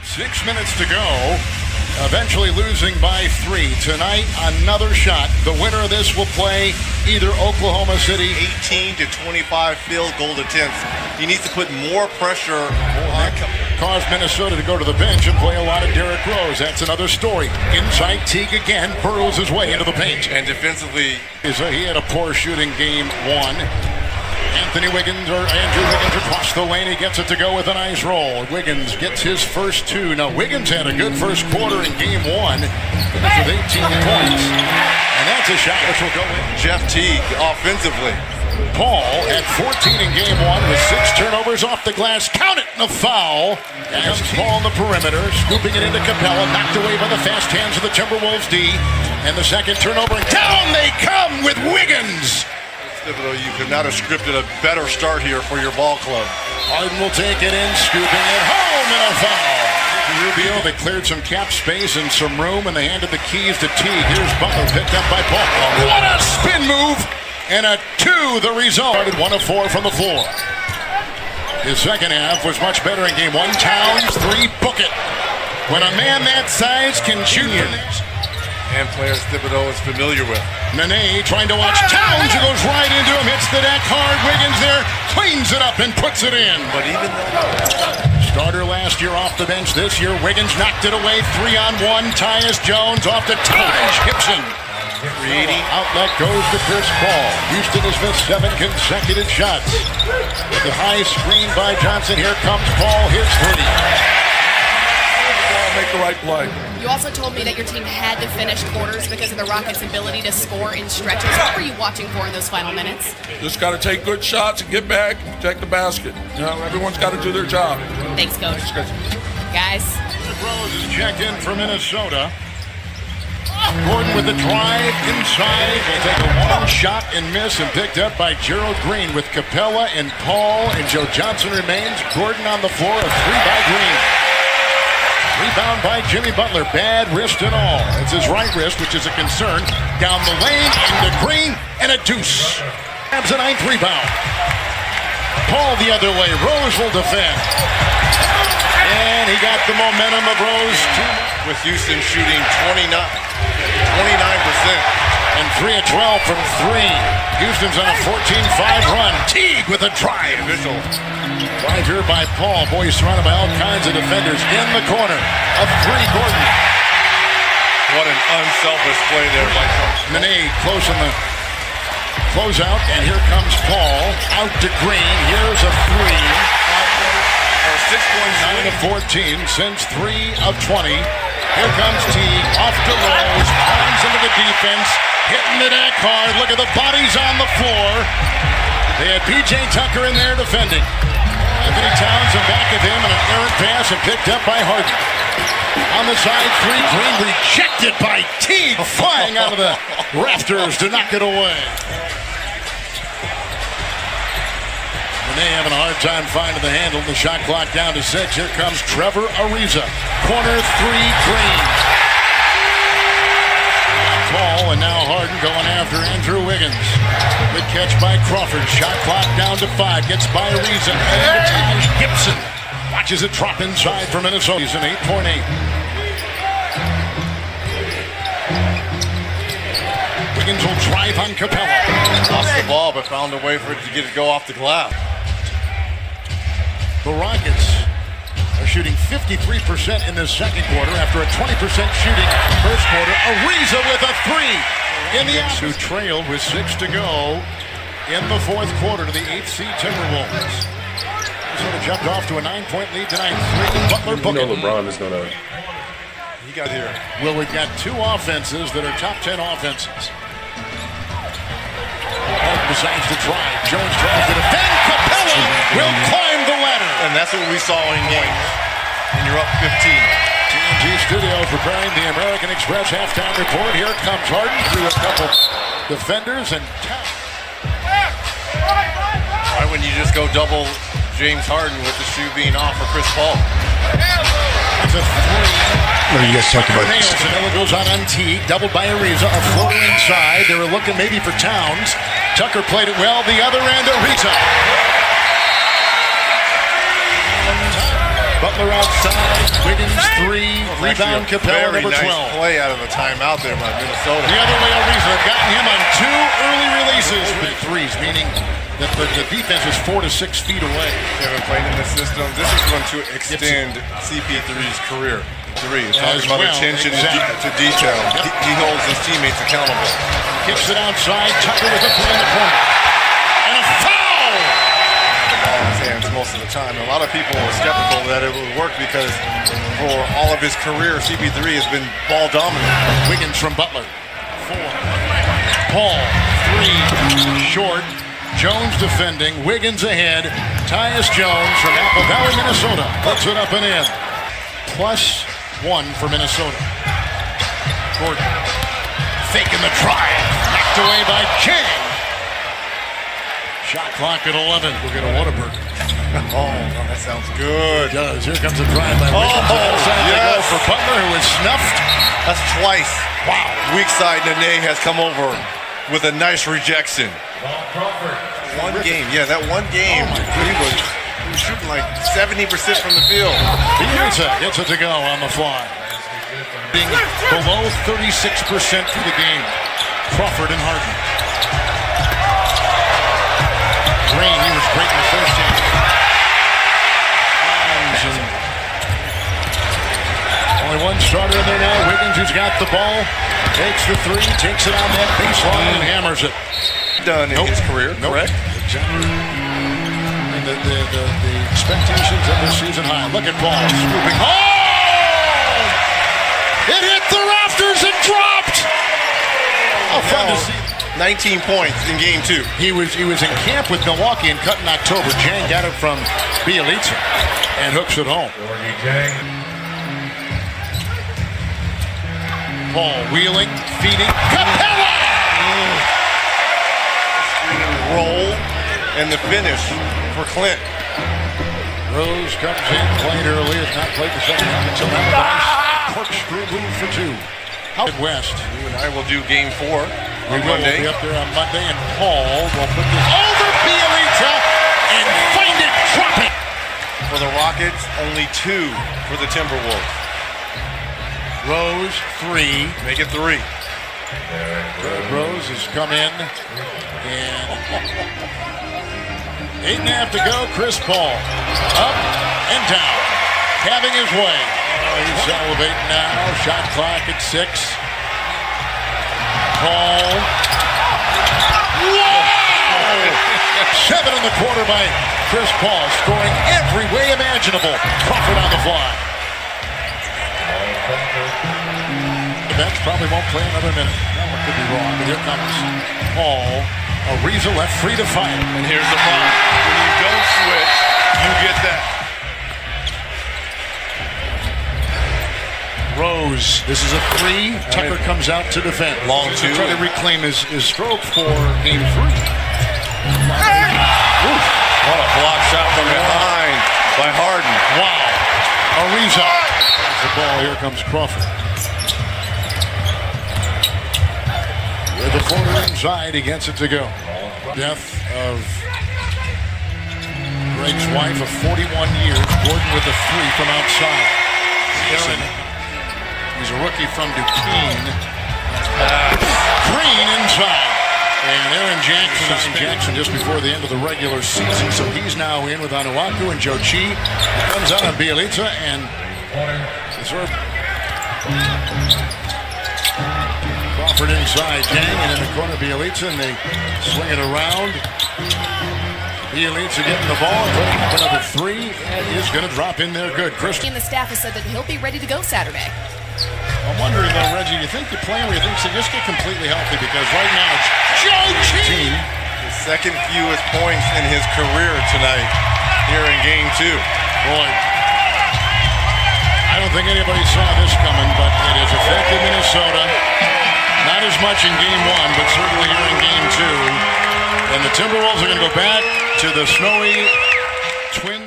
6 minutes to go. Eventually losing by 3. Tonight, another shot. The winner of this will play either Oklahoma City. 18 to 25 field goal attempts. He needs to put more pressure on. Cause Minnesota to go to the bench and play a lot of Derrick Rose. That's another story. Inside Teague again, burrows his way into the paint. And defensively, he had a poor shooting game 1. Andrew Wiggins across the lane. He gets it to go with a nice roll. Wiggins gets his first 2. Now, Wiggins had a good first quarter in game 1 with 18 points. And that's a shot which will go in. Jeff Teague offensively. Paul had 14 in game 1 with 6 turnovers off the glass. Count it! The foul. As Paul on the perimeter, scooping it into Capella. Knocked away by the fast hands of the Timberwolves D. And the second turnover. Down they come with Wiggins. You could not have scripted a better start here for your ball club. Harden will take it in, scooping it home, and a foul. Rubio, they cleared some cap space and some room, and they handed the keys to Teague. Here's Butler, picked up by Paul. What a spin move! And a 2, the result. Started 1 of 4 from the floor. His second half was much better in game 1. Towns, 3, book it. When a man that size can shoot from this. And players Thibodeau is familiar with. Nene trying to watch Towns, who goes right into him, hits the deck hard. Wiggins there, cleans it up and puts it in. But even starter last year off the bench this year, Wiggins knocked it away. 3-on-1, Tyus Jones off to Taj Gibson. Creating outlet goes to Chris Paul. Houston has missed 7 consecutive shots. The high screen by Johnson. Here comes Paul, his 3. Make the right play. You also told me that your team had to finish quarters because of the Rockets' ability to score in stretches. What were you watching for in those final minutes? Just got to take good shots and get back and protect the basket. You know, everyone's got to do their job. Thanks, Coach. Guys. Rose is checked in for Minnesota. Gordon with the drive inside. Will take a long shot and miss, and picked up by Gerald Green with Capella and Paul, and Joe Johnson remains. Gordon on the floor, a 3 by Green. Rebound by Jimmy Butler. Bad wrist and all. It's his right wrist, which is a concern. Down the lane, into Green, and a deuce. Grabs a 9th rebound. Paul the other way. Rose will defend. And he got the momentum of Rose. With Houston shooting 29%. And 3 of 12 from 3. Houston's on a 14-5 run. Teague with a drive. Drive here by Paul. Boy, he's surrounded by all kinds of defenders. In the corner. A 3, Gordon. What an unselfish play there by Nene close in the closeout. And here comes Paul. Out to Green. Here's a 3. 9 of 14 since 3 of 20. Here comes Teague. Off to Rose. Climbs into the defense. Hitting the deck hard. Look at the bodies on the floor. They had P.J. Tucker in there defending. Anthony Townsend back at him, and an errant pass and picked up by Harden. On the side, 3. Green rejected by Teague, flying out of the rafters to knock it away. And they having a hard time finding the handle. The shot clock down to 6. Here comes Trevor Ariza. Corner 3, Green. Paul, and now Harden going after Andrew Wiggins. Good catch by Crawford. Shot clock down to 5. Gets by Ariza. And Taj Gibson watches it drop inside for Minnesota. He's an 8-point-8. Wiggins will drive on Capella. Lost the ball, but found a way for it to go off the glass. The Rockets are shooting 53% in the second quarter after a 20% shooting first quarter. Ariza with a 3 in the who trailed with 6 to go in the fourth quarter to the 8th seed Timberwolves. Minnesota jumped off to a 9-point lead tonight. 3 Butler booking. You know LeBron is gonna. He got here. Well, we've got 2 offenses that are top 10 offenses. Harden decides to drive. Jones tries to defend. Capella will climb the ladder. And that's what we saw in game. And you're up 15. TNT Studios preparing the American Express halftime report. Here comes Harden through a couple defenders and Why wouldn't you just go double James Harden with the shoe being off for Chris Paul? It's a 3. What do you guys talk about? Miller goes on Teague, doubled by Ariza. A floater inside. They were looking maybe for Towns. Tucker played it well. The other end, Ariza. Butler outside. Wiggins Rebound, Capella, very number nice 12. play out of a timeout there by Minnesota. The other way, Ariza have gotten him on 2 early releases with threes, meaning that the defense is 4 to 6 feet away. Kevin played in this system. This is going to extend CP3's career. It's talking about attention to detail. He holds his teammates accountable. Kicks it outside. Tucker with a three in the corner. And a foul! The ball in his hands most of the time. A lot of people were skeptical that it would work because for all of his career, CP3 has been ball dominant. Wiggins from Butler. 4. Paul. 3. Short. Jones defending. Wiggins ahead. Tyus Jones from Apple Valley, Minnesota. Puts it up and in. +1 for Minnesota. Gordon. Faking the drive. Knocked away by Chang. Shot clock at 11. We'll get a Whataburger. Oh, that sounds good. It does. Here comes a drive by Wiggins. Yes. For Butler, who is snuffed. That's twice. Wow. Weak side Nene has come over with a nice rejection. One game. Yeah, that one game. He was shooting like 70% from the field. Bielsa gets it to go on the fly. Being below 36% for the game. Crawford and Harden. Green, he was great in the first game. Only one starter in there now. Wiggins, who's got the ball, takes the three, takes it on that baseline and hammers it. Done in his career, correct? Exactly. And the expectations of this season high. Look at Paul swooping. Oh! It hit the rafters and dropped! Oh, fun to see. 19 points in game 2. He was in camp with Milwaukee and cut in October. Jang got it from Bielitsa and hooks it home. Paul wheeling, feeding. Capella! Roll and the finish for Clint. Rose comes in, played early, has not played the second half until now. Nice corkscrew move for 2. Out west. You and I will do game 4 on We'll Monday. be up there on Monday, and Paul will put this over Bielitsa and find it dropping. For the Rockets, only 2 for the Timberwolves. Rose, 3. Make it 3. Rose has come in, and 8.5 to go. Chris Paul up and down, having his way. Oh, he's salivating now. Shot clock at 6. Paul. Whoa! 7 in the quarter by Chris Paul, scoring every way imaginable. Crawford on the fly. The bench probably won't play another minute. That one could be wrong, but here comes Paul. Ariza left free to fire. And here's the problem. When you don't switch, you get that. Rose, this is a 3. Tucker comes out to defend. Long 2. Trying to reclaim his stroke for game 3. What a block shot from behind by Harden. Wow. Ariza. The ball, here comes Crawford. With the floater inside, he gets it to go. Death of Greg's wife of 41 years. Gordon with a 3 from outside. He's a rookie from Duquesne. Green inside. And Aaron Jackson just before the end of the regular season. So he's now in with Anuaku and Joe Chi. He comes out on Bielitsa and Crawford inside Jang, and in the corner Bielitsa, and they swing it around. Bielitsa getting the ball, putting up another 3, and is going to drop in there good. Christian. And the staff has said that he'll be ready to go Saturday. I'm wondering though, Reggie, you think you play him or you think so just get completely healthy? Because right now it's Joe Chi. The second fewest points in his career tonight here in game 2. Boy, I don't think anybody saw this coming, but it has affected Minnesota. Not as much in game 1, but certainly here in game 2. And the Timberwolves are going to go back to the snowy Twin.